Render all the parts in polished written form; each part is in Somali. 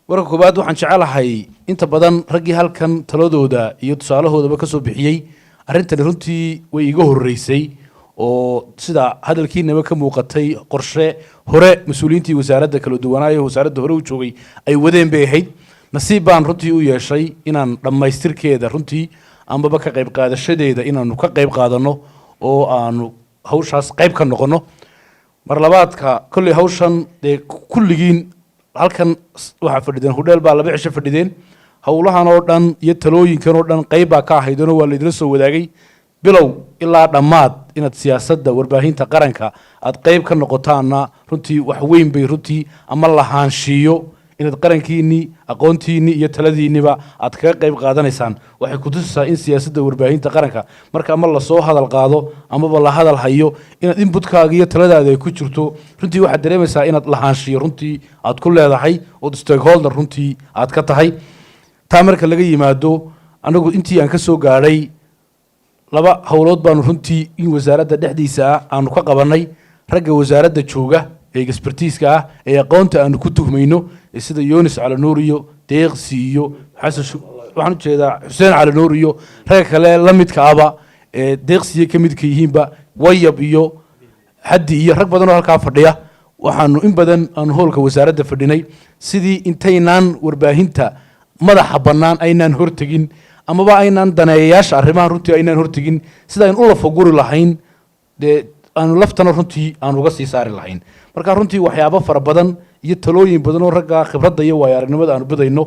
warka koobaad waxaan jecelahay inta badan raggii halkan taladooda iyo tusaalahoodaba ka soo bixiyey arrintan runtii way iga horeysay oo sida hadalkiinaba ka muuqatay qorshe hore mas'uuliyiintii wasaaradda kala duwanaayo wasaaradda hore u joogay ay wadeen bay ahayd nasiib baan runtii u yeeshay inaan dhammaystirkeeda runtii ambaba ka qayb qaadashadeeda inaanu ka qayb qaadano oo aanu hawshaas qayb ka noqono mar labaadka kolley hawshan dee kulligiin halkan waxaa fadhideen hudheel baa 2 cisho fadhideen howlahan oo dhan iyo talooyinkan oo dhan qayb baa ka ahaydona waa laydila soo wadaagay bilow ilaa dhammaad inaad siyaasadda warbaahinta qaranka aad qayb ka noqotaana runtii wax weyn bay runtii ama lahaanshiiyo inaad qarankiinii aqoontiinii iyo taladiinniba aad kaga qayb qaadanaysaan waxay ku tusaysaa in siyaasadda warbaahinta qaranka marka ama lasoo hadal qaado amaba la hadal hayo inaad inputkaaga iyo taladaada ay ku jirto runtii waxaad dareemaysaa inaad lahaanshiyo runtii aad ku leedahay ood stakeholder runtii aad ka tahay taa marka laga yimaado anagu intii aan ka soo gaadhay 2 howlood baanu runtii in wasaaradda dhexdiisa ah aanu ka qabanay ragga wasaaradda jooga ee expertise-ka ah ee aqoonta aanu ku tuhmayno sida Yunis Cali Nuur iyo Deeqsi iyo Xasan waxaan u jeedaa Xuseen Cali Nuur iyo rag kale la midka aba Deeqsi ka midka yihiinba Wayab iyo Haddi iyo rag badan oo halka fadhiya waxaanu in badan aan hoolka wasaaradda fadhinay sidii intaynaan warbaahinta madaxa bannaan aynaan hortagin amaba aynaan daneeyayaasha arrimaha runtii aynaan hortagin sida aan u lafaguri lahayn aanu laftana runtii aan uga sii saari lahayn marka runtii waxyaabo fara badan iyo talooyin badan oo ragga khibradda iyo waayo-aragnimada aanu badayno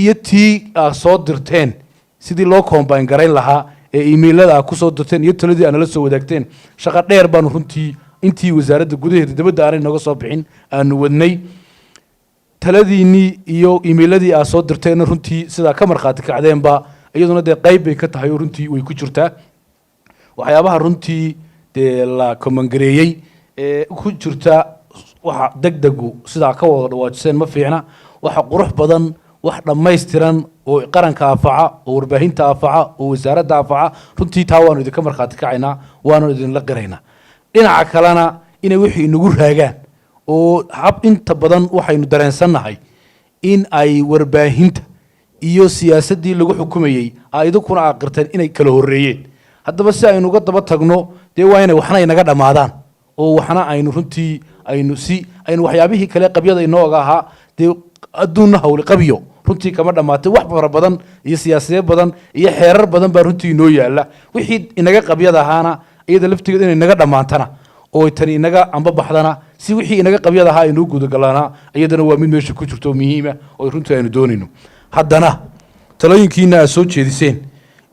iyo tii soo dirteen sidii loo combine garayn lahaa ee emailada ku soo dirteen iyo taladii aan la soo wadaagteen shaqo dheer baanu runtii intii wasaaradda gudaheeda dibadda aanay naga soo bixin aanu wadnay taladiinii iyo emailadii aad soo dirteen runtii sidaa ka markhaati kacdeenba iyaduna dee qayb bay ka tahay oo runtii way ku jirtaa waxyaabaha runtii dee la komangareeyey ee ku jirta waxa degdegu sidaa ka wada dhawaajiseen ma fiicna waxa qurux badan wax dhammaystiran oo qaranka afaca oo warbaahinta afaca oo wasaaradda afaca runtii taa waanu idinka markhaati kacaynaa waanu idinla qiraynaa dhinaca kalena inay wixii inagu raagaan oo hab inta badan waxaynu dareensannahay in ay warbaahinta iyo siyaasaddii lagu xukumayey idinkuna aqirteen inay kala horreeyeen haddaba si aynu uga daba tagno dee waa inay waxna inaga dhammaadaan oo waxna aynu runtii aynu waxyaabihii kale qabyada inooga ahaa dee adduunna hawli qabyo runtii kama dhammaatay wax fara badan iyo siyaasiyeed badan iyo xeerar badan baa runtii inoo yaalla wixii inaga qabyada ahaana iyada laftigeed inay inaga dhammaantana oo tani inaga amba baxdana si wixii inaga qabyada ahaa inuu gudagalaana iyadana waa mid meesha ku jirto muhiima oo runtii aynu doonayno haddana talooyinkiina aad soo jeediseen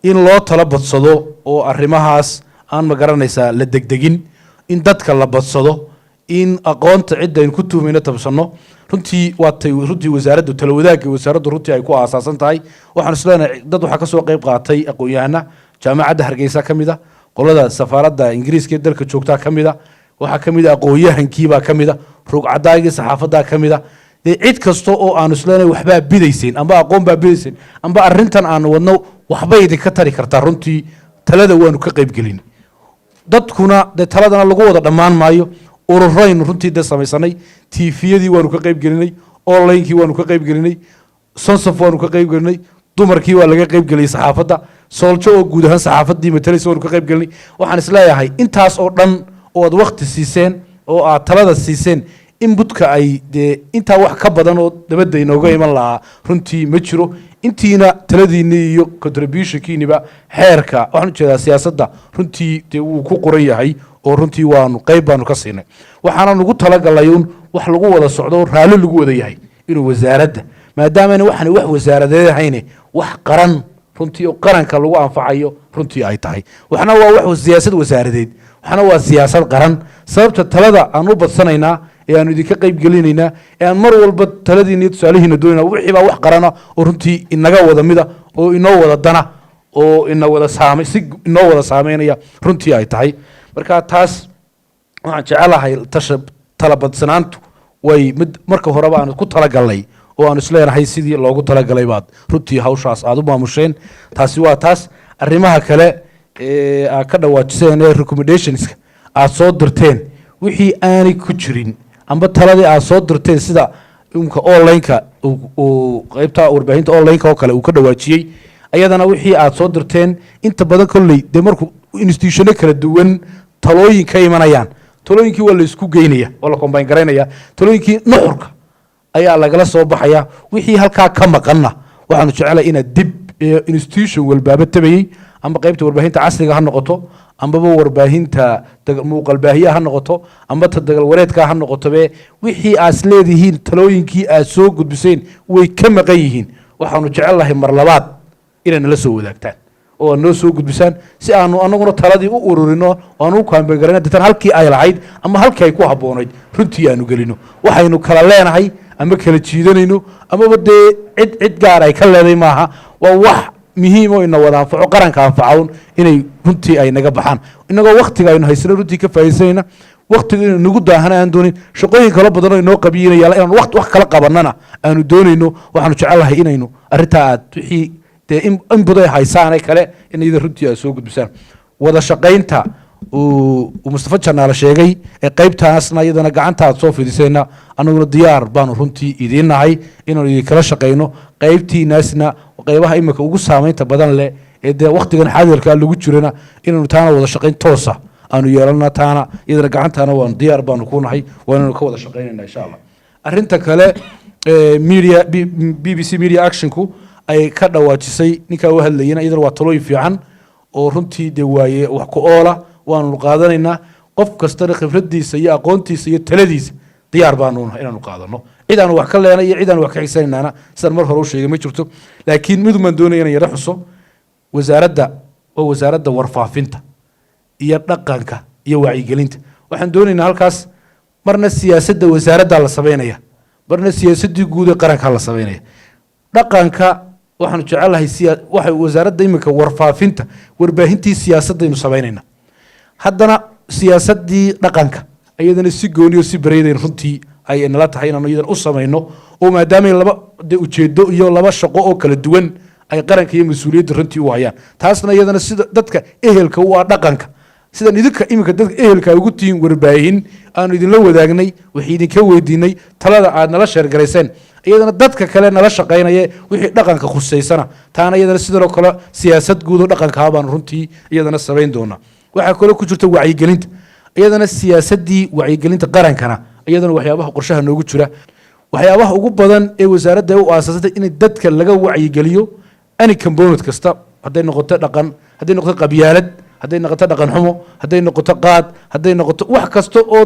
in loo tala badsado oo arrimahaas aan ma garanaysaa la degdegin in dadka la badsado in aqoonta cidda aynu ku tuhmayno tabsano runtii waatay runtii wasaaraddu tala wadaagga wasaaraddu runtii ay ku aasaasan tahay waxaan isleenahay dad waxaa ka soo qayb qaatay aqoon-yahana jaamacadda Hargeysa ka mid ah qolada safaaradda Ingiriiska ee dalka joogta ka mid ah waxaa ka mid ah aqoon-yahankiiba ka mid ah rugcadaagii saxaafadda ka mid ah cid kasta oo aanu isleenahay waxbaa bidayseen amba aqoon baa bidayseen amba arrintan aanu wadno waxbay idinka tari kartaa runtii talada waanu ka qayb gelin dadkuna dee taladana lagu wada dhammaan maayo ururaynu runtii dee samaysanay tiifiyadii waanu ka qayb gelinay onlinekii waanu ka qayb gelinay sonsof waanu ka qayb gelinay dumarkii waa laga qayb geliyay saxaafadda sooljo oo guud ahaan saxaafaddii matalaysa waanu ka qayb gelinay waxaan isleeyahay intaas oo dhan oo aad waqti siiseen oo aad talada siiseen in budka ay dee intaa wax ka badan oo dabadda inooga iman lahaa runtii ma jiro intiina taladiinii iyo contributionkiiniba xeerka waxaan ujeedaa siyaasadda runtii dee wuu ku qoran yahay oo runtii waanu qayb baanu ka siinay waxaana nagu talagalay un wax lagu wada socdo raalli lagu wada yahay inuu wasaaradda maadaamana waxaan wax wasaaradeed ahayne wax qaran runtii oo qaranka lagu anfacayo runtii ay tahay waxna waa wax siyaasad wasaaradeed waxna waa siyaasad qaran sababta talada aan u badsanaynaa ee aanu idinka qayb gelinaynaa ee aan mar walba taladiina iyo tusaalihiina doonayna wixii baa wax qarana oo runtii inaga wada mida oo inoo wada dana oo inoo wada saameynaya runtii ay tahay marka taas waxaan jecelahay tala badsanaantu way mid marka horeba aan ku talagalnay oo aan isleenahay sidii loogu talagalay baad runtii hawshaas aad u maamusheen taasi waa taas arrimaha kale ee aad ka dhawaajiseen ee recommendationska aad soo dirteen wixii aanay ku jirin amba taladii aad soo dirteen sida imka online-ka uu qaybta warbaahinta online-ka oo kale uu ka dhawaajiyey ayadana wixii aad soo dirteen inta badan kolley dee markuu institutiono kala duwan talooyin ka imanayaan talooyinkii waa la isku geynaya oo la combine garaynaya talooyinkii nuxurka ayaa lagala soo baxaya wixii halkaa ka maqanna waxaanu jecelahay inaad dib institution walbaaba tabayey amba qaybta warbaahinta casriga ha noqoto ambaba warbaahinta muuqaalbaahiya ha noqoto amba ta dagal wareedka ha noqotobe wixii aad leedihiin talooyinkii aad soo gudbiseen way ka maqan yihiin waxaanu jecelahay mar labaad inay nala soo wadaagtaan oo aad noo soo gudbisaan si aanu anaguna taladii u ururino oo aanu u kaambegarana deetan halkii ay lahayd ama halkii ay ku habboonayd runtii aanu gelino waxaynu kala leenahay ama kala jiidanayno amaba dee cid gaar ay ka leeday maaha waa wax muhiim oo ina wada anfaco qaranka anfacawn inay runtii ay naga baxaan inagoo waktiga aynu haysano runtii ka faa'iidaysanayna waktiga inaynu nagu daahana aan doonin shaqooyin kala badan oo inoo qabiinaya inaan wax kala qabanana aanu doonayno waxaanu jecelahay inaynu arrintaa aad wixii dee in badan ay haysaanay kale in iyada runtii aad soo gudbisaan wada shaqaynta uu Mustafa Janaale sheegay ee qaybtaasna iyadana gacanta aad soo fidisayna anaguna diyaar baanu runtii idinahay inaan idin kala shaqeyno qaybtiinaasna qaybaha imika ugu saameynta badan leh ee dee waqtigan xaadirka lagu jirana inaanu taana wada shaqeyn toosa aanu yeelana taana iyadana gacantaana waan diyaar baanu ku nahay waanu ka wada shaqeynayna insha Allah arinta kale media BBC Media Actionku ay ka dhawaajisay ninka uu hadlayna iyadana waa talooyin fiican oo runtii de waaye wax ku oola waanu qaadanaynaa qof kasta khibradiisa iyo aqoontiisa iyo taladiisa diyaar baanu nahay inaanu qaadano cid aan wax ka leenay iyo cid aan wax ka xigsanayna sidaan mar hore u sheegay ma jirto laakiin mid man doonayna inay yara xuso wasaaradda warfaafinta iyo dhaqanka iyo wacyigelinta waxaan doonaynaa halkaas marna siyaasadda wasaaradda la sameynaya marna siyaasadii guud ee qaranka la sameynaya dhaqanka waxaan jecelahay waxa wasaaradda imika warfaafinta warbaahintii siyaasadaynu sameynayna haddana siyaasadii dhaqanka ayadana si gooniyo si bareedayn runtii ay nala tahay inaanu iyadan u samayno oo maadaama laba ujeedo iyo laba shaqo oo kala duwan ay qaranka iyo mas'uuliyadda runtii u hayaan taasna iyadana sida dadka ehelka u ah dhaqanka sida idinka imika dadka ehelka ugu tiin warbaahin aanu idinla wadaagnay wixii idinka weydiinay talada aad nala sheergarayseen iyadana dadka kale nala shaqeynaya wixii dhaqanka khuseysana taana iyadana sidoo kale siyaasad guud oo dhaqanka baan runtii iyadana sameyn doona waxa kale ku jirta wacyigelinta iyadana siyaasadii wacyigelinta qarankana iyadana waxyaabaha qorshaha noogu jira waxyaabaha ugu badan ee wasaaradda u aasasatay in dadka laga wacyigeliyo ani component kasta haday noqoto dhaqan haday noqoto qabyaalad haday noqoto dhaqan xumo haday noqoto qaad haday noqoto wax kasta oo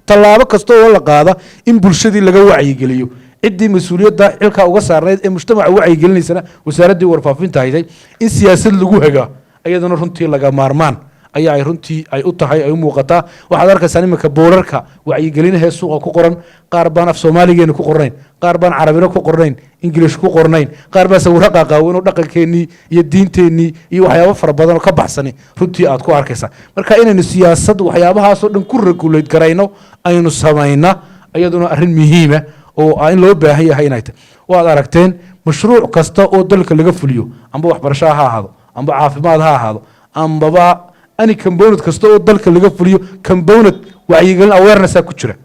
talaabo kasta oo la qaada in bulshadii laga wacyigeliyo ciddii mas'uuliyadda xilka uga saarneyd ee mujtamaca wacyigelinaysana wasaaraddii warfaafinta hayday in siyaasad lagu haga ayadana runtii laga maarmaan ayaa ay runtii ay u tahay ay u muuqataa waxaad arkaysaa imika boorarka wacyigelinaha suuqa ku qoran qaar baan af Soomaaligeena ku qornayn qaar baan Carabina ku qornayn English ku qornayn qaar baa sawirro qaaqaawan oo dhaqankeennii iyo diinteennii iyo waxyaabo fara badan oo ka baxsan runtii aad ku arkaysaa marka inaynu siyaasad waxyaabahaas oo dhan ku regulate garayno aynu samayna ayaduna arrin muhiim ah oo in loo baahan yahay inay tahay waad aragteen mashruuc kasta oo dalka laga fuliyo amba waxbarasho ha ahaado amba caafimaad ha ahaado ambaba ani component kasta oo dalka laga fuliyo component wacyigelin awareness ku jira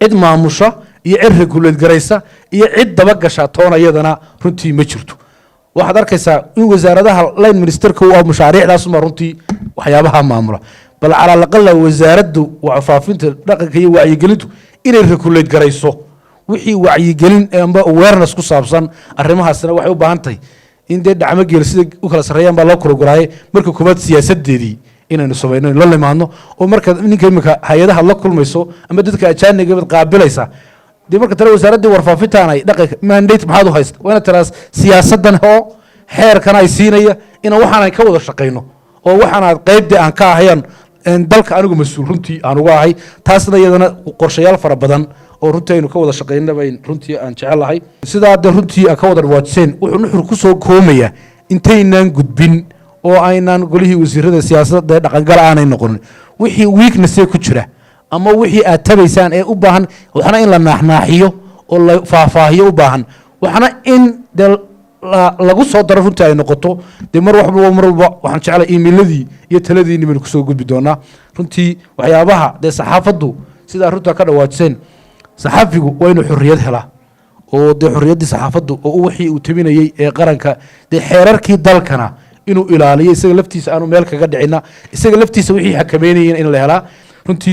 cid maamusha iyo cid regulate garaysa iyo cid daba gasha toonayadana runtii ma jirto waxaad arkaysaa in wasaaradaha line ministerka uu mashaariicdaas ma runtii waxyaabaha maamula bal ala laqalla wasaaraddu warfaafinta dhaqanka iyo wacyigelintu inay regulate garayso wixii wacyigelin amba awareness ku saabsan arrimahaasna waxay u baahan tahay in dee dhacmo geel sida u kala sareeyaan baa loo korogaraayay marka koobaad siyaasadeedii inaynu samayno la limaadno oo marka ninka imika hay'adaha la kulmayso ama dadka ajaaniga qaabilaysa dee marka tala wasaaradda warfaafinta ay dhaqanka mandate maxaad u haysta waa tiraas siyaasadan oo xeerkan ay siinaya in waxaan ay ka wada shaqeyno oo waxaan aad qaybta aan ka ahayn dalka anigu mas'uul runtii aan uga ahay taasna iyadana qorshayaal fara badan oo runtii aynu ka wada shaqeynaba runtii aan jecelahay sidaa runtii ka wada waajiseen wuxuu nuxur ku soo koomaya intaynaan gudbin oo aynaan golihii wasiirada siyaasadda dhaqangal aanay noqonin wixii weakness ku jira ama wixii aad tabaysaan ee u baahan waxna in la naaxnaaxiyo oo la faahfaahiyo u baahan waxna in lagu soo daro runtii ay noqoto de mar walba waxaan jecelahay emailladii iyo taladiinii baynu ku soo gudbi doonaa runtii waxyaabaha de saxaafaddu sidaa runta ka dhawaajiseen saxaafigu waa inuu xorriyad helaa oo dee xorriyaddii saxaafaddu oo wixii uu tabinayey ee qaranka dee xeerarkii dalkana inuu ilaaliyo isaga laftiisa aanu meel kaga dhicina isaga laftiisa wixii xakameynayeen in la helaa runtii